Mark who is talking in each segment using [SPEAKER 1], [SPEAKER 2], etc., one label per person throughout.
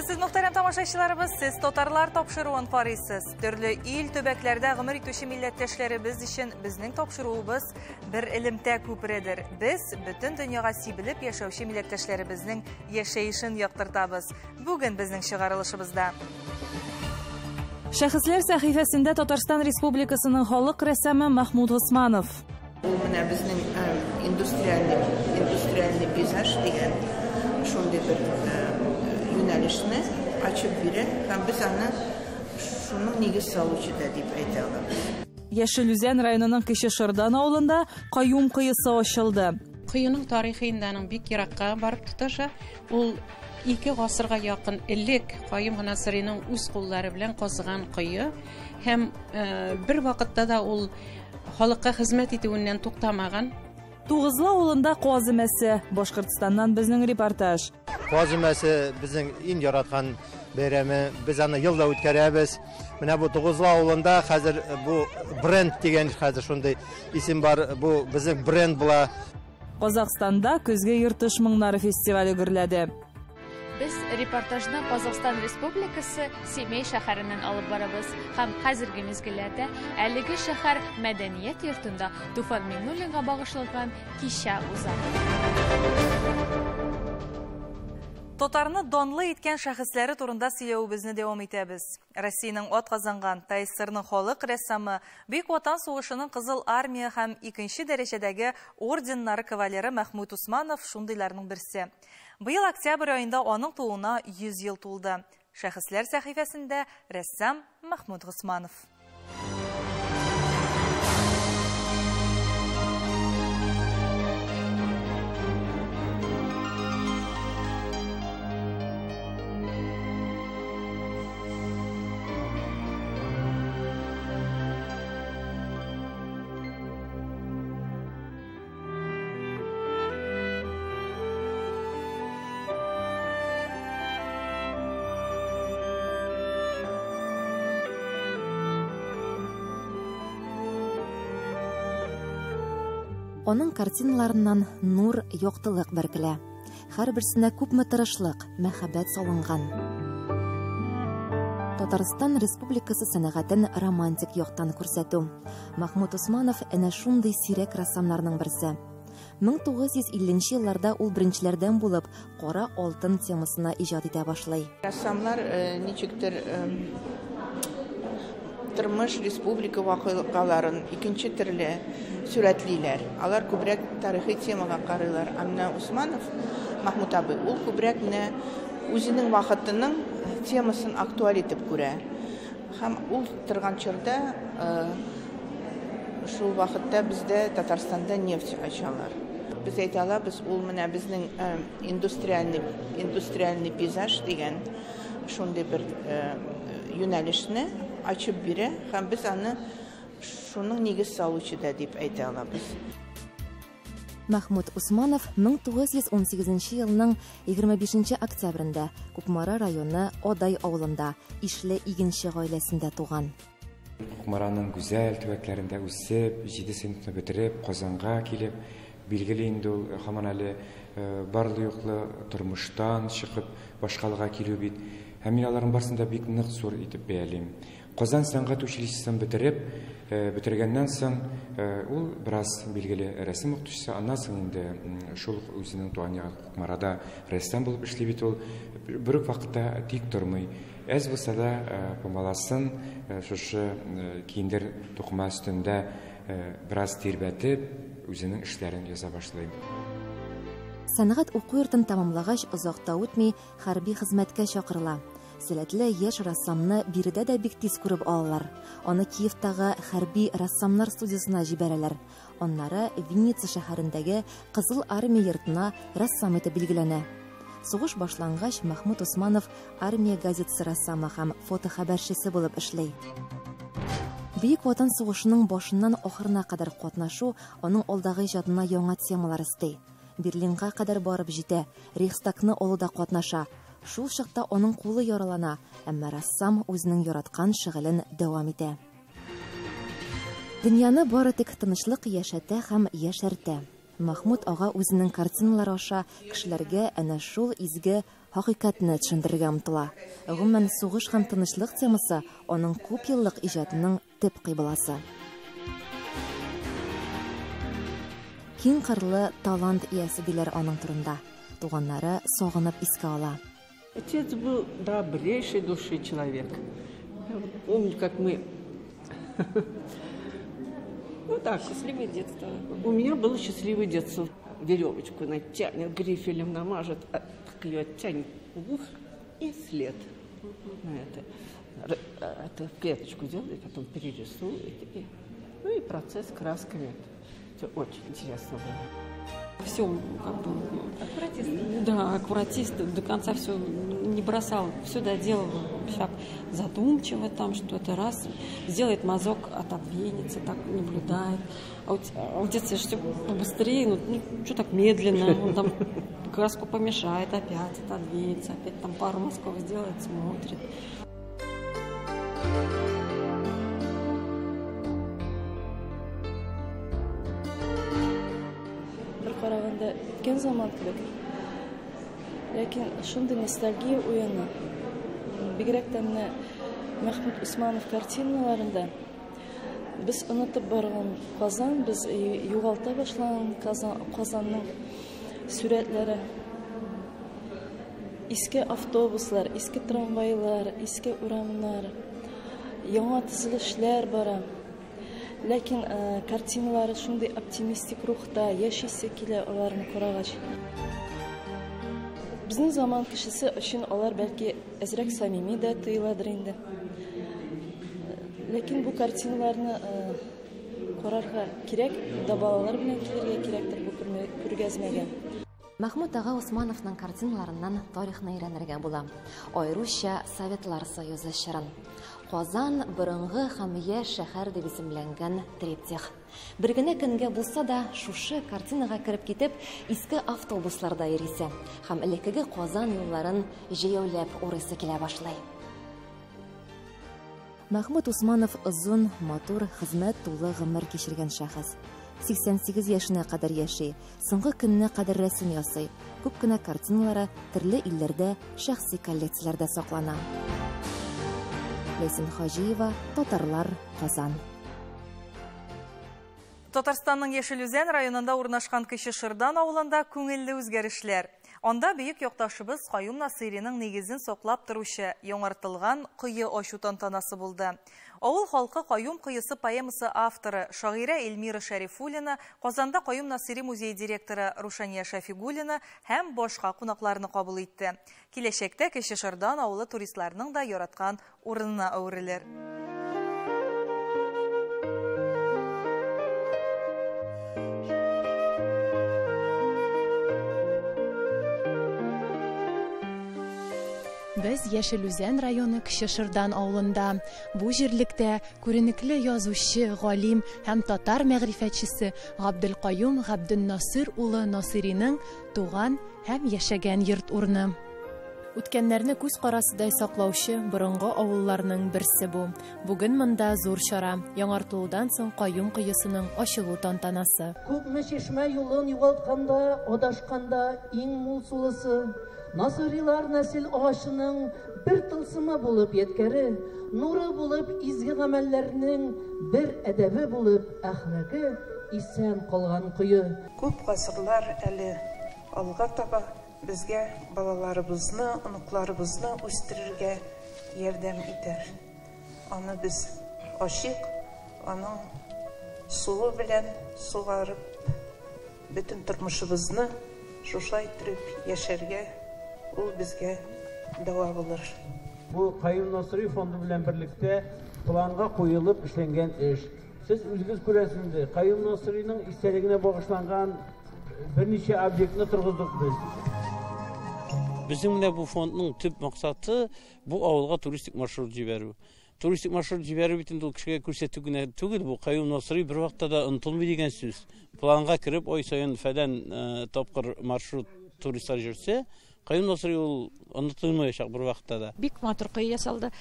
[SPEAKER 1] Сәлеметсез мөхтәрәм тамашачыларыбыз, сез тотарлар тапшыруын карыйсыз. Төрле ил төбәкләрдә гомер итүче милләттәшләребез өчен безнең тапшыруыбыз бер элемтә күпредер. Без бөтен дөньяга сибелеп яшәүче милләттәшләребезнең яшәешен яктыртабыз. Бүген безнең чыгарылышыбызда Шәхесләр сәхифәсендә Татарстан Республикасының халык рәссамы Махмуд Усманов.
[SPEAKER 2] Ул менә безнең индустриальный пейзаж дигән шундый бер юнәлешне ачып бирә һәм без аны шуның нигез салучы да дип әйтә алабыз.
[SPEAKER 1] Яшелүзән районының Кече Шырдан авылында Каюм кыйысы ачылды.
[SPEAKER 3] Кыйының тарихынданың бик еракка барып тоташа. Ул 2 гасырга якын элек Каюм Насыриның үз куллары белән казыган кыйы һәм бер вакытта да ул халыкка хезмәт итүеннән туктамаган.
[SPEAKER 1] Тугызлы авылында Казымәсе, Башкортстаннан безнең репортаж.
[SPEAKER 4] Казымәсе безнең иң яраткан бәйрәме, без аны елда үткәрәбез. Менә бу Тугызлы авылында хәзер бу бренд дигән хәзер шундый исем бар, бу безнең бренд була.
[SPEAKER 1] Казакстанда көзгә йыртыш моңнары фестивале гөрләде.
[SPEAKER 5] Biz reportajны Казакстан Республикасы Семей шәһәреннән алып барабыз. Һәм хәзерге мизгелләрдә әлеге шәһәр мәдәният йортында Туфан Миңнуллинга багышланган кичә уза.
[SPEAKER 1] Тотарны данлы иткән шәхесләре турында сөйләүебезне дәвам итәбез. Россиянең атказанган Тайсырның халык рәссамы, Бөек Ватан сугышының Кызыл армия һәм 2нче дәрәҗәдәге орденнары кавалеры Махмуд Усманов шундыйларның берсе. Быел октябрь айында аның тууына 100 ел тулды. Шәхесләр сәхифәсендә рәссам Махмуд Усманов.
[SPEAKER 6] Аның картиналарыннан нур, яктылык бөркелә. Һәрберсенә күпме тырышлык, мәхәббәт салынган. Татарстан Республикасы сәнәгатен романтик яктан күрсәтү. Махмуд Усманов әнә шундый сирәк рәссамнарның берсе. 1950 елларда ул беренчеләрдән булып кара алтын темасына иҗат итә башлый.
[SPEAKER 2] Рәссамнар ничектер тормыш республика вакыйгаларын икенче төрле сүрәтлиләр. Алар күбрәк тарихи темага карыйлар. Амна Усманов, Махмуд абый, ул күбрәк үзенең вакытының темасын актуаль итеп күрә. Һәм ул торган чорда шул вакытта бездә Татарстанда нефть ачалар. Без әйтә алабыз, ул менә безнең индустриальный пейзаж дигән шундый бер юнәлешне ачып бирә һәм без аны шуның нигез салучы да дип әйтә алабыз.
[SPEAKER 6] Махмуд Усманов 1918 елның 25 октябрендә Кукмара районы Одай авылында Ишле игенче гаиләсендә туган.
[SPEAKER 7] Кукмараның гүзәл төбәкләрендә үсеп, 7 сыйныфны бетереп, Казанга килеп, билгеле инде ул һаман әле барлы-юклы тормыштан чыгып, башкалыга килү бит. Һәм мин аларның барысында бик нык зур итеп бәялим. Казан сәнгать училищесын бетергәннән соң ул бераз билгеле рәсем укытучысы, аннан соң инде шул үзенең туган ягы Кукмарада рәссам булып эшли бит ул. Бер үк вакытта тик тормый. Әз булса да помаласын шушы киендер тукма өстендә бераз тирбәтеп үзенең эшләрен яза башлый.
[SPEAKER 6] Сәнгать уку йортын тамамлагач, озак та үтми хәрби хезмәткә чакырыла. Сәләтле яшь рәссамны биредә дә бик тиз күреп алалар. Аны Киевтагы хәрби рәссамнар студиясына җибәрәләр. Аннары Винница шәһәрендәге Кызыл армия йортына рәссам итеп билгеләнә. Сугыш башлангач, Махмуд Усманов армия газетасы рәссамы һәм фотохәбәрчесе булып эшли. Бөек Ватан сугышының башыннан ахырына кадәр катнашу аның алдагы иҗатына яңа темалар өсти. Берлинга кадәр барып җитә, Рейхстагны алуда катнаша. Шул чакта аның кулы яралана, әмма рәссам үзенең яраткан шөгылен дәвам итә. Дөньяны бары тик тынычлык яшәтә һәм яшәртә. Махмуд ага үзенең картиналары аша кешеләргә әнә шул изге хакыйкатьне төшендерергә омтыла. Гомумән, сугыш һәм тынычлык темасы аның күп еллык иҗатының төп кыйбласы. Киң кырлы талант иясе диләр аның турында. Туганнары сагынып искә ала.
[SPEAKER 8] Отец был добрейшей души человек. Помню, как мы... Ну так.
[SPEAKER 9] Счастливое детство.
[SPEAKER 8] У меня было счастливое детство. Веревочку натянет, грифелем намажет, как ее оттянет, и след. Это клеточку делает, потом перерисует. Ну и процесс красками. Это очень интересно было.
[SPEAKER 9] Все, как бы... Аккуратист? Да, аккуратист. До конца все не бросал, все доделал. Все задумчиво там что-то. Раз, сделает мазок, отодвинется, так наблюдает. А у детства все побыстрее, ну что так медленно. Он там краску помешает, опять отодвинется, опять там пару мазков сделает, смотрит.
[SPEAKER 10] Караганда өткөн заман кебек. Ләкин шундый ностальгия уяна. Бигрәк тә менә Махмуд Усманов картиналарында без онытып барган Казан, без югалта башлаган Казанның сүрәтләре. Иске автобуслар, иске трамвайлар, иске урамнар, яңа төзелешләр бара. Ләкин картиналары шундый оптимистик рухта, яшисе килә аларны карагач. Безнең заман кешесе өчен алар бәлки әзрәк самими дә тоеладыр инде. Ләкин бу картиналарны карарга кирәк, да балалар белән килергә кирәктер бу күргәзмәгә.
[SPEAKER 6] Махмуд ага Усмановның картиналарыннан тарихны өйрәнергә була. Аеруча Советлар Союзы чорын. Казан борынгы һәм яшь шәһәр дип исемләнгән триптих. Бер генә көнгә булса да шушы картинага кереп китеп, иске автобусларда йөрисе һәм элеккеге Казан юлларын җәяүләп урыйсы килә башлый. Махмуд Усманов озын, матур, хезмәт тулы гомер кичергән шәхес. 88 яшенә кадәр яши, соңгы көнне кадәр рәсем ясый. Күп кенә картиналары төрле илләрдә, шәхси коллекцияләрдә саклана. Ләйсин Хаҗиева, Татарлар, Казан.
[SPEAKER 1] Татарстанның Яшелүзән районында урнашкан Кече Шырдан авылында күңелле үзгәрешләр. Анда бөек якташыбыз Каюм Насыйриның нигезен саклап торучы яңартылган кое ачу тантанасы булды. Авыл халкы Каюм кыйысы поэмасы авторы шагыйрә Эльмира Шәрифуллина, Казанда Каюм Насыйри музей директоры Рушания Шафигуллина һәм башка кунакларны кабул итте. Киләчәктә Кече Шырдан авылы туристларның да яраткан урынына әверелер.
[SPEAKER 11] Без Яшелүзән районы Кече Шырдан авылында. Бу җирлектә күренекле язучы, галим һәм татар мәгърифәтчесе Габделкаюм Габденнасыр улы Насыйриның туган һәм яшәгән йорт урыны. Үткәннәрне күз карасыдай саклаучы борынгы авылларның берсе бу. Бүген монда зур чара. Яңартылудан соң Каюм кыйысының ачылу тантанасы.
[SPEAKER 12] Күпме чишмә юлын югалтканда, адашканда иң мул сулысы Насырилар нәсел агачының бер тылсымы булып yetkәре, нуры булып изге гамәлләрнең бер әдәбе булып әхлакы исән калган куе.
[SPEAKER 2] Күп гасырлар әле алга таба безгә балаларыбызны, оныкларыбызны үстерергә ярдәм итәр. Аны без ашык, аның суы белән сугарып, бөтен тормышыбызны шушай итеп яшәргә ул безгә дәва булыр.
[SPEAKER 13] Бу Каюм Насыйри фонды белән берлектә планга куелып эшләнгән эш. Сез үзегез күрәсез, Каюм Насыйриның истәлегенә багышланган берничә объектны торгыздык без.
[SPEAKER 14] Безнең менә бу фондның төп максаты бу авылга туристик маршрут җибәрү. Туристик маршрут җибәрү бит инде ул кешегә күрсәтү генә түгел, бу Каюм Насыйри бер вакытта да онытылмый дигән сүз. Планга кереп, ай саен фәлән тапкыр маршрут туристлар җөрсә, Каюм Насыйри ул онытылмаячак бер вакытта да.
[SPEAKER 3] Бик матур кое ясалды.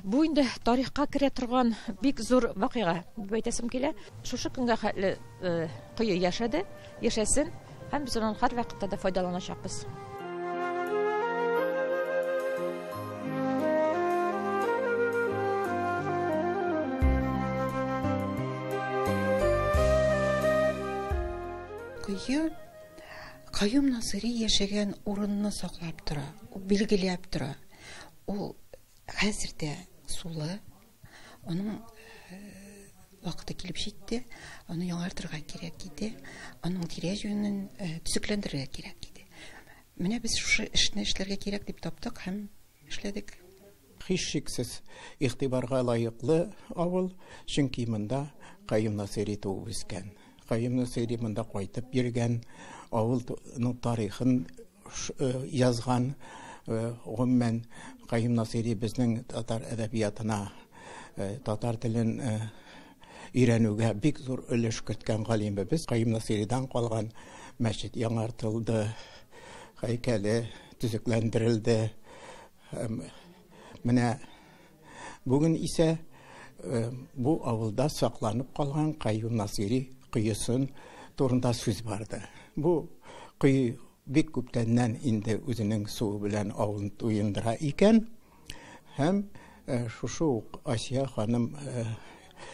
[SPEAKER 15] Бу инде тарихка керә торган бик зур вакыйга дип әйтәсем килә. Шушы көнгә хәтле кое яшәсен, һәм без аннан һәр вакытта да файдаланачакбыз.
[SPEAKER 16] Кое Каюм Насыйри яшәгән урынны саклап тора, билгеләп тора. Ул хәзердә сулы, аның вакыты килеп җитте, аны яңартырга кирәк иде, аның тирә-юнен төзекләндерергә кирәк иде. Менә без шушы эшне эшләргә кирәк дип таптык һәм эшләдек.
[SPEAKER 17] Һичшиксез игътибарга лаеклы авыл, чөнки монда Каюм Насыйри туып үскән. Каюм Насыйри монда кайтып йөргән, авылның тарихын язган. Гомумән Каюм Насыйри безнең татар әдәбиятына, татар телен өйрәнүгә бик зур өлеш керткән галимбез. Каюм Насыйридан калган мәчет яңартылды, һәйкәле төзекләндерелде. Менә бүген исә бу авылда сакланып калган Каюм Насыйри кыйысын турында сүз барды. Бу кый бик күптәннән инде үзенең суы белән авылны туендыра икән, һәм шушы ук Асия ханым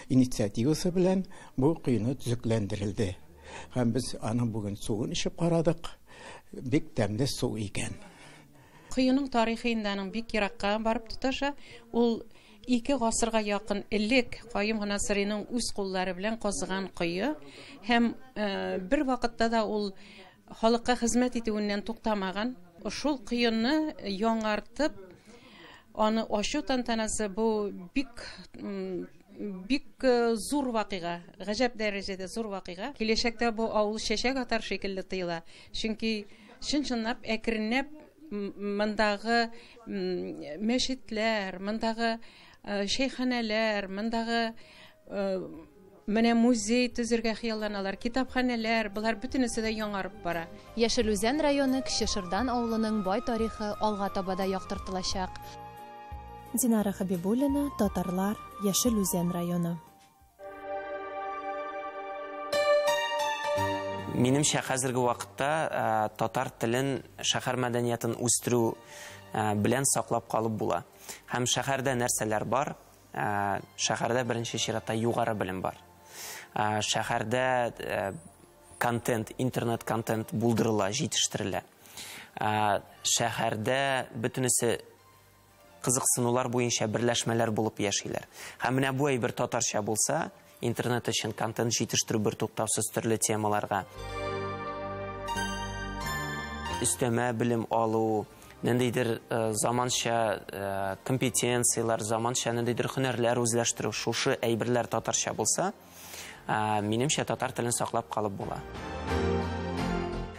[SPEAKER 17] инициативасы белән бу кыйны төзекләндерелде. Һәм без аның бүген суын ишеп карадык. Бик тәмле су икән.
[SPEAKER 3] Кыйның тарихы инде аның бик еракка барып тоташа. Ул 2 гасырга якын элек Каюм Насыйриның үз куллары белән казыган кое, һәм бер вакытта да ул халыкка хезмәт итүеннән туктамаган. Шул кыйны яңартып, аны ачу тантанасы бу бик зур вакыйга, гаҗәп дәрәҗәдә зур вакыйга. Киләчәктә бу авыл чәчәк атар шикелле тоела. Чөнки чын-чынлап әкренләп мондагы мәчетләр, мондагы шәйханәләр, мондагы менә музей төзергә хыялланалар, китапханәләр, булар бөтенесе дә яңарып бара.
[SPEAKER 11] Яшел Үзән районы Кече Шырдан авылының бай тарихы алга таба да яктыртылачак. Динара Хабибуллина, Татарлар, Яшел Үзән районы.
[SPEAKER 18] Минемчә хәзерге вакытта татар телен, шәһәр мәдәниятын үстерү белән саклап калып була. Һәм шәһәрдә нәрсәләр бар? Шәһәрдә беренче чиратта югары белем бар. Шәһәрдә контент, интернет контент булдырыла, җитештерелә. Шәһәрдә бөтенесе кызыксынулар буенча берләшмәләр булып яшиләр. Һәм менә бу әйбер татарча булса, интернет өчен контент җитештерү бер туктаусыз төрле темаларга. Өстәмә белем алу, нендейдер заманча компетенциялар, заманча нендейдер һөнәрләр үзләштерү, шушы әйберләр татарча булса, минемчә татар телен саклап калып була.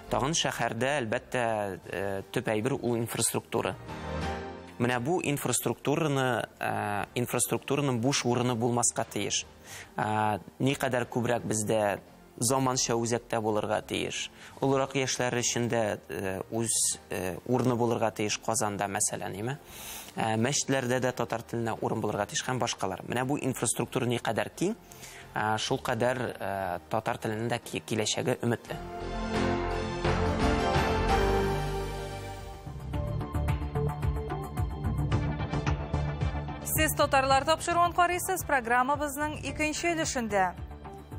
[SPEAKER 18] Тагын шәһәрдә әлбәттә төп әйбер ул инфраструктура. Менә бу инфраструктураның буш урыны булмаска тиеш. Никадәр күбрәк бездә заманча үзәктә булырга тиеш. Олырак яшьләр өчен дә үз урыны булырга тиеш Казанда мәсәлән, име? Мәчетләрдә дә татар теленә урын булырга тиеш һәм башкалар. Менә бу инфраструктура никадәр киң, шул кадәр татар теленең дә киләчәге өметле.
[SPEAKER 1] Сез татарлар тапшыруын карыйсыз, программабызның икенче өлешендә.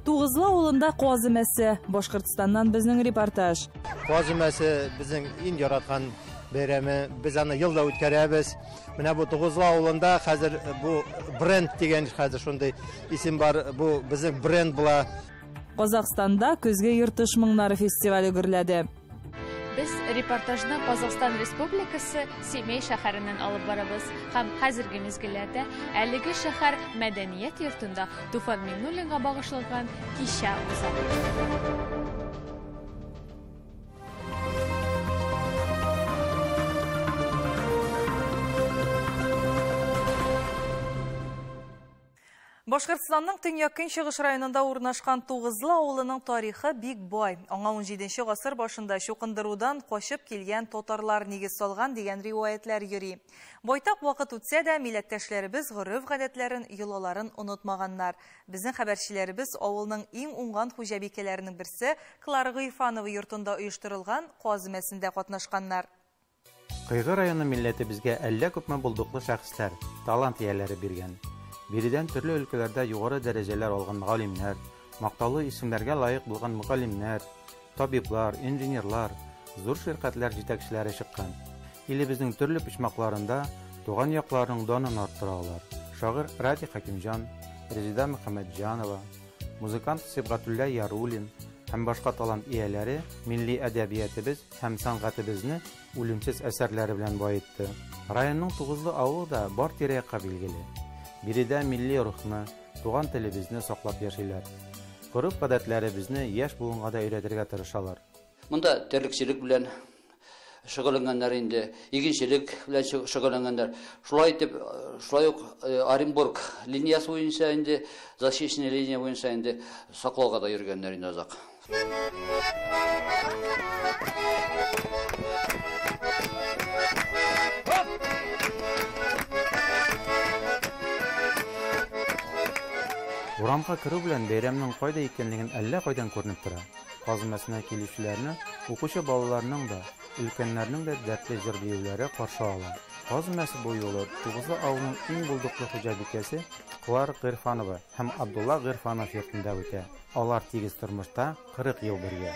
[SPEAKER 19] Тугызла авылында каз өмәсе, Башкортстаннан безнең репортаж.
[SPEAKER 4] Каз өмәсе безнең иң яраткан бәйрәме, без аны елда үткәрәбез. Менә бу Тугызла авылында хәзер бу бренд дигән хәзер шундый исем бар, бу безнең бренд була.
[SPEAKER 19] Казакстанда көзгә йыртыш моңнары фестивале гөрләде.
[SPEAKER 5] Без репортажны Казакстан Республикасы Семей шәһәреннән алып барабыз. Һәм хәзерге мизгелләрдә әлеге шәһәр мәдәният йортында Туфан Миңнуллинга багышланган кичә уза.
[SPEAKER 1] Башкортстанның Төньяк-Көнчыгыш районында урнашкан Тугызлы авылының тарихы бик бай. Аңа 17 гасыр башында чукындырудан качып килгән татарлар нигез салган дигән риваятлар йөри. Байтак вакыт үтсә дә милләттәшләребез гореф-гадәтләрен, йолаларын онытмаганнар. Безнең хәбәрчеләребез авылның иң уңган хуҗабикәләренең берсе Клара Гыйфанова йортында оештырылган казымәсендә катнашканнар.
[SPEAKER 20] Кыйгы районы милләте безгә әллә күпме булдыклы шәхесләр, талант ияләре биргән. Биредән төрле өлкәләрдә югары дәрәҗәләр алган галимнәр, мактаулы исемнәргә лаек булган мөгаллимнәр, табиблар, инженерлар, зур ширкәтләр җитәкчеләре чыккан. Илебезнең төрле почмакларында туган якларның данын арттыралар. Шагыйрь Ради Хакимҗан, Резида Мөхәммәтҗанова, музыкант Сибгатулла Ярулин һәм башка талант ияләре милли әдәбиятыбыз һәм сәнгатебезне үлемсез әсәрләре белән баетты. Районның Тугызлы авылы да бар тирә-якка билгеле. Биредә милли рухны, туган телебезне саклап яшиләр. Гореф-гадәтләребезне яшь буынга да өйрәтергә тырышалар.
[SPEAKER 21] Монда терлекчелек белән шөгыльләнгәннәр инде, игенчелек белән шөгыльләнгәннәр. Шулай ук Оренбург линиясы буенча инде, защищенная линия буенча инде саклауга да йөргәннәр инде азак.
[SPEAKER 20] Урамга керү белән бәйрәмнең кайда икәнлеген әллә кайдан күренеп тора. Казымәсенә килүчеләрне укучы балаларның да, өлкәннәрнең дә дәртле җыр биюләре каршы ала. Казымәсе бу юлы Тугызлы авылының иң булдыклы хуҗабикәсе Клара Гыйфанова һәм Абдулла Гыйфанов йортында үтә. Алар тигез тормышта 40 ел бергә.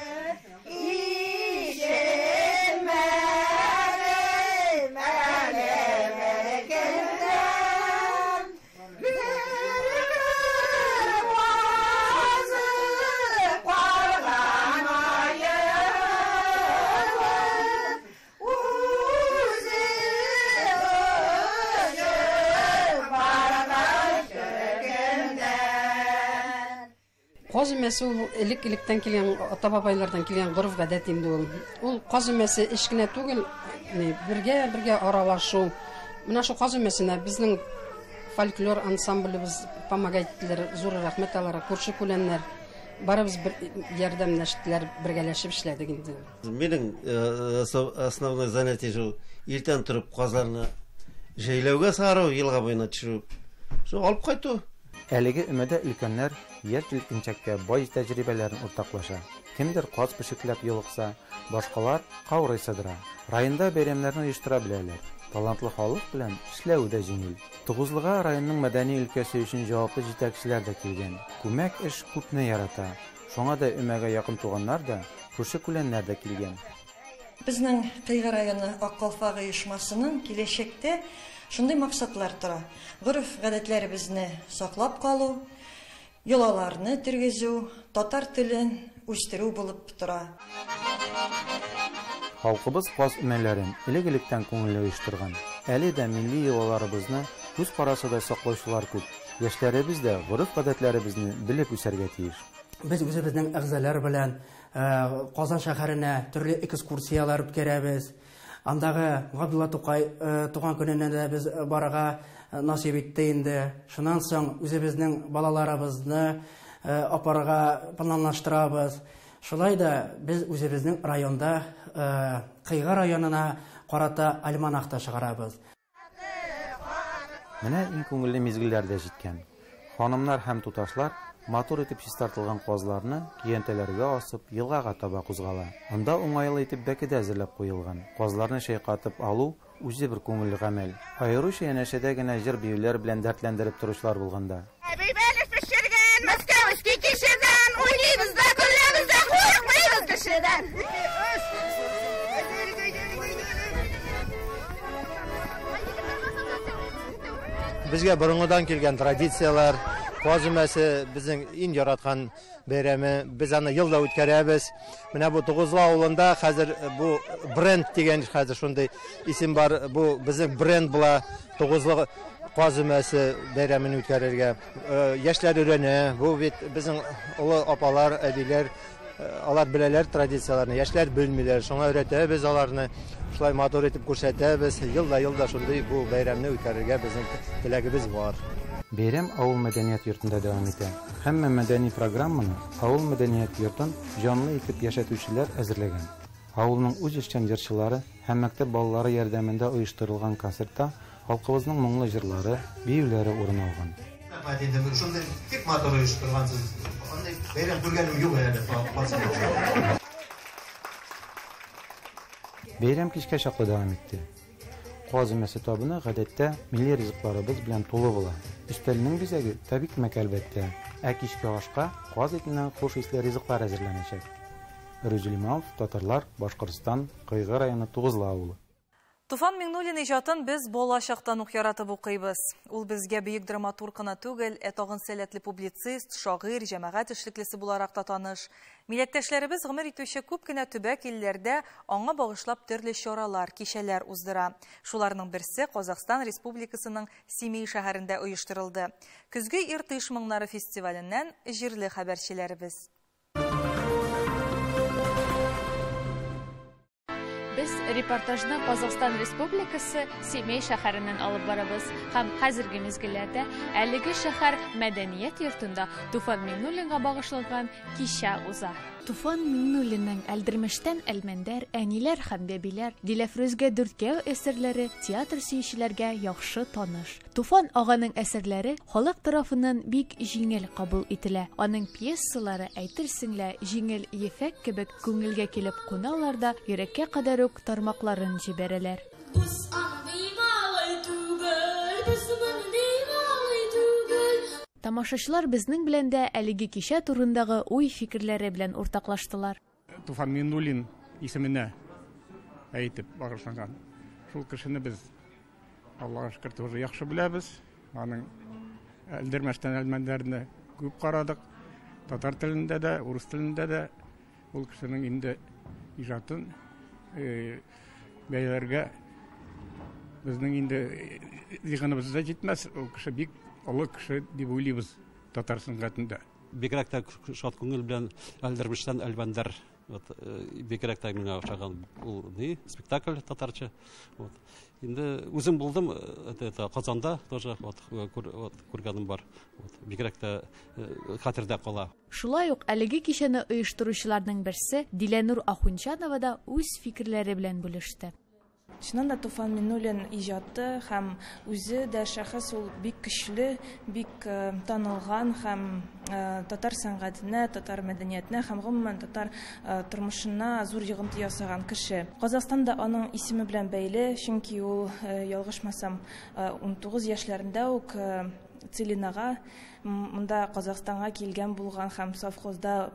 [SPEAKER 9] Казымәсе ул элек-электән килгән, ата-бабайлардан килгән гореф-гадәт инде ул. Ул казымәсе эш кенә түгел, бергә аралашу. Менә шул казымәсенә безнең фольклор ансамблебыз помогать иттеләр, зур рәхмәт аларга, күрше-күләннәр. Барыбыз бер ярдәмләштеләр, бергәләшеп эшләдек инде.
[SPEAKER 22] Минем основное занятие шул иртән торып казларны җәйләүгә сару, елга буена төшү. Шул алып кайту.
[SPEAKER 20] Әлеге өмәдә өлкәннәр яшь-җилкенчәккә бай тәҗрибәләрен уртаклаша. Кемдер каз пешекләп йолыкса, башкалар каурый сыдыра. Районда бәйрәмнәрне оештыра беләләр. Талантлы халык белән эшләү дә җиңел. Тугызлыга районның мәдәни өлкәсе өчен җаваплы җитәкчеләр дә килгән. Күмәк эш күпне ярата. Шуңа да өмәгә якын туганнар да, күрше-күләннәр дә килгән.
[SPEAKER 23] Безнең Кыйгы районы Аккалфак оешмасының киләчәктә шундый максатлар тора. Гореф-гадәтләребезне саклап калу, йолаларны тергезү, татар телен үстерү булып тора.
[SPEAKER 20] Халкыбыз каз өмәләрен элек-электән күңелле оештырган. Әле дә милли йолаларыбызны күз карашыдай саклаучылар күп. Яшьләребез дә гореф-гадәтләребезне белеп үсәргә тиеш.
[SPEAKER 24] Без үзебезнең әгъзалар белән Казан шәһәренә төрле экскурсиялар үткәрәбез. Андагы Габдулла Тукай туган көненә дә без барырга насип итте инде. Шуннан соң үзебезнең балаларыбызны апарга планлаштырабыз. Шулай да без үзебезнең районда Кыйгы районына карата альманах та чыгарабыз.
[SPEAKER 20] Менә иң күңелле мизгелләр дә җиткән. Ханымнар һәм туташлар матур итеп чистартылган казларны киянтәләргә асып, елгага таба кузгала. Анда уңайлы итеп бәкедә әзерләп куелган. Казларны шайкатып алу үзе бер күңелле гамәл. Аеруча янәшәдә генә җыр биюләр белән дәртләндереп торучылар булганда.
[SPEAKER 25] Бәлеш пешергән, Мәскәүский кешедән, уйныйбыз да, көләбез дә, курыкмыйбыз кешедән.
[SPEAKER 4] Безгә борынгыдан килгән традициялар, казымәсе безнең иң яраткан бәйрәме, без аны елда үткәрәбез. Менә бу Тугызлы авылында хәзер бу бренд дигән хәзер шундый исем бар. Бу безнең бренд була, Тугызлы казымәсе бәйрәмен үткәрергә. Яшьләр өйрәнә, бу бит безнең олы апалар, әбиләр, алар беләләр традицияларны, яшьләр белмиләр. Шуңа өйрәтәбез аларны. Шулай матур итеп күрсәтәбез. Елда шундый бу бәйрәмне үткәрергә безнең теләгебез бар.
[SPEAKER 20] Бәйрәм авыл мәдәният йортында дәвам итә. Һәммә мәдәни программаны авыл мәдәният йортын җанлы итеп яшәтүчеләр әзерләгән. Авылның үз эшчән җырчылары һәм мәктәп балалары ярдәмендә оештырылган концертта халкыбызның моңлы җырлары, биюләре урын алган.
[SPEAKER 4] Шундай тик мотор оештыргансыз. Андай бәйрәм күргәнем юк әле.
[SPEAKER 20] Бәйрәм кичкә чаклы дәвам итте. Казы мәсе табыны гадәттә милли ризыкларыбыз белән тулы була. Өстәлнең бизәге табик мәкалбәттә, ә кичкә ашка каз этеннән хуш исле ризыклар әзерләнәчәк. Рүзелимов, татарлар, Башкортстан, Кыйгы районы Тугызлы авылы.
[SPEAKER 1] Туфан Миңнуллин иҗатын без балачактан ук яратып укыйбыз. Ул безгә бөек драматург кына түгел, тагын сәләтле публицист, шагыйрь, җәмәгать эшлеклесе буларак та таныш. Милләттәшләребез гомер итүче күп кенә төбәк илләрдә аңа багышлап төрле чаралар, кичәләр уздыра. Шуларның берсе Казакстан Республикасының Семей шәһәрендә оештырылды. Көзге иртыш моңнары фестиваленнән җирле хәбәрчеләребез.
[SPEAKER 5] Без репортажны Казакстан Республикасы Семей шәһәреннән алып барабыз. Һәм хәзерге мизгелләрдә әлеге шәһәр мәдәният йортында Туфан Миңнуллинга багышланган кичә уза.
[SPEAKER 11] Туфан Миңнуллинның Әлдермештән Әлмәндәр, Әниләр һәм Бәбиләр, Диләфрүзгә дүрткәү әсәрләре театр сөючеләргә яхшы таныш. Туфан аганың әсәрләре халык тарафыннан бик җиңел кабул ителә. Аның пьесалары әйтерсең лә җиңел ефәк кебек күңелгә килеп куналар да йөрәккә кадәр үк тармакларын җибәрәләр. Тамашачылар безнең белән дә әлеге кичә турындагы уй-фикерләре белән уртаклаштылар.
[SPEAKER 6] Туфан Миңнуллин исеменә әйтеп багышланган. Шул кешене без Аллага шөкер тоже яхшы беләбез. Аның Әлдермештән Әлмәндәрне күп карадык. Татар телендә дә, урыс телендә дә ул кешенең инде иҗатын бәяләргә безнең инде зиһенебездә җитмәс. Ул кеше бик олы кеше дип уйлыйбыз татар сәнгатендә.
[SPEAKER 7] Бигрәк тә шат күңел белән Әлдермештән Әлмәндәр бигрәк тә миңа охшаган ул спектакль татарча. Инде үзем булдым Казанда тоже күргәнем бар. Бигрәк тә хәтердә кала.
[SPEAKER 11] Шулай ук әлеге кичәне оештыручыларның берсе Диләнур Ахунчанова да үз фикерләре белән бүлеште.
[SPEAKER 8] Чыннан да Туфан Миңнуллин иҗаты һәм үзе дә шәхес ул бик көчле, бик танылган һәм татар сәнгатенә, татар мәдәниятенә һәм гомумән татар тормышына зур йогынты ясаган кеше. Казакстанда аның исеме белән бәйле, чөнки ул ялгышмасам 19 яшьләрендә үк Целинага монда Казакстанга килгән булган һәм совхозда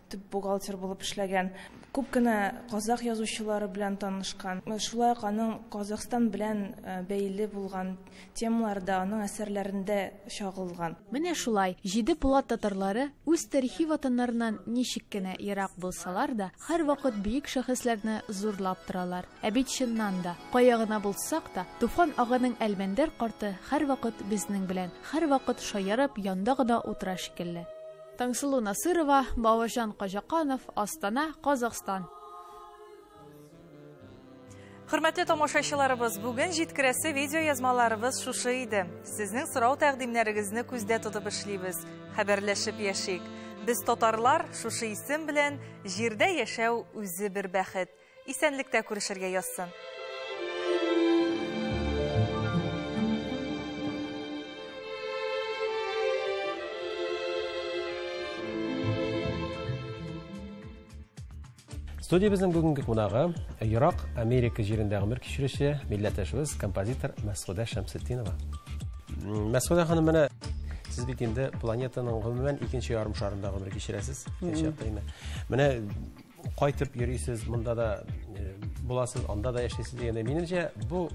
[SPEAKER 8] төп бухгалтер булып эшләгән. Күп кенә казак язучылары белән танышкан. Шулай ук аның Казакстан белән бәйле булган темаларда аның әсәрләрендә чагылган.
[SPEAKER 11] Менә шулай 7 Булат татарлары үз тарихи ватаннарыннан ничек кенә ерак булсалар да, һәрвакыт бөек шәхесләрне зурлап торалар. Ә бит чыннан да, кая гына булсак та, Туфан аганың Әлмәндәр карты һәрвакыт безнең белән, һәрвакыт шаярып янда гына утыра шикелле. Таңсылу Насырова, Бауыржан Кажаканов, Астана, Казакстан.
[SPEAKER 1] Хөрмәтле тамашачыларыбыз, бүген җиткерәсе видео язмаларыбыз шушы иде. Сезнең сорау тәкъдимнәрегезне күздә тотып эшлибез. Хәбәрләшеп яшик. Без татарлар шушы исем белән җирдә яшәү үзе бер бәхет. Исәнлектә күрешергә язсын.
[SPEAKER 10] Студиябезнең бүгенге кунагы Ирак, Америка җирендә гомер кичерүче милләттәшебез композитор Мәсгудә Шәмсетдинова. Мәсгудә ханым, менә сез бит инде планетаның гомумән икенче ярым шарында гомер кичерәсез. Менә кайтып йөрисез, монда да буласыз, анда да яшәйсез дигәндә, минемчә, бу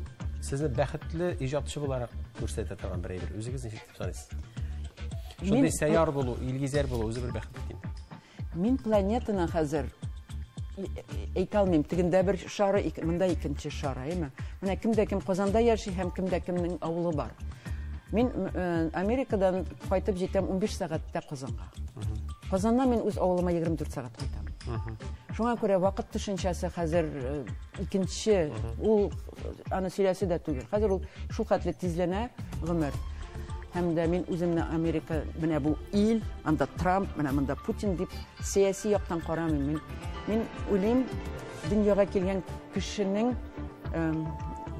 [SPEAKER 10] сезне бәхетле иҗатчы буларак күрсәтә торган бер әйбер. Үзегез ничек саныйсыз? Шундый сәяр булу, илгизәр булу үзе бер бәхет бит.
[SPEAKER 12] Мин планетаның хәзер әйтә алмыйм, тегендә бер шары, монда икенче шары, әйме? Менә кемдә кем Казанда яши һәм кемдә кемнең авылы бар. Мин Америкадан кайтып җитәм 15 сәгатьтә Казанга. Казаннан мин үз авылыма 24 сәгать кайтам. Шуңа күрә вакыт төшенчәсе хәзер икенче, ул аны сөйләсе дә түгел. Хәзер ул шул хәтле тизләнә гомер. һәм дә мин үземне Америка, менә бу ил, анда Трамп, менә монда Путин дип сәяси яктан карамыйм. Мин уйлыйм, дөньяга килгән кешенең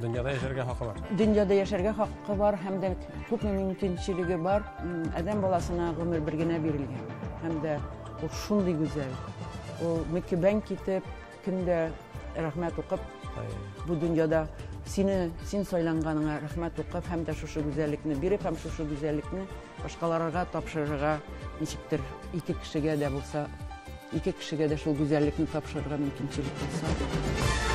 [SPEAKER 10] Дөньяда яшәргә хакы бар.
[SPEAKER 12] Дөньяда яшәргә хакы бар һәм дә күп мөмкинчелеге бар. Адәм баласына гомер бер генә бирелгән. Һәм дә ул шундый гүзәл. Ул мөкибән китеп, кемдә рәхмәт укып, бу дөньяда син сайланганыңа рәхмәт укып, һәм дә шушы гүзәллекне биреп, һәм шушы гүзәллекне башкаларга тапшырырга, ничектер ике кешегә дә булса, ике кешегә дә шул гүзәллекне тапшырырга мөмкинчелек булса.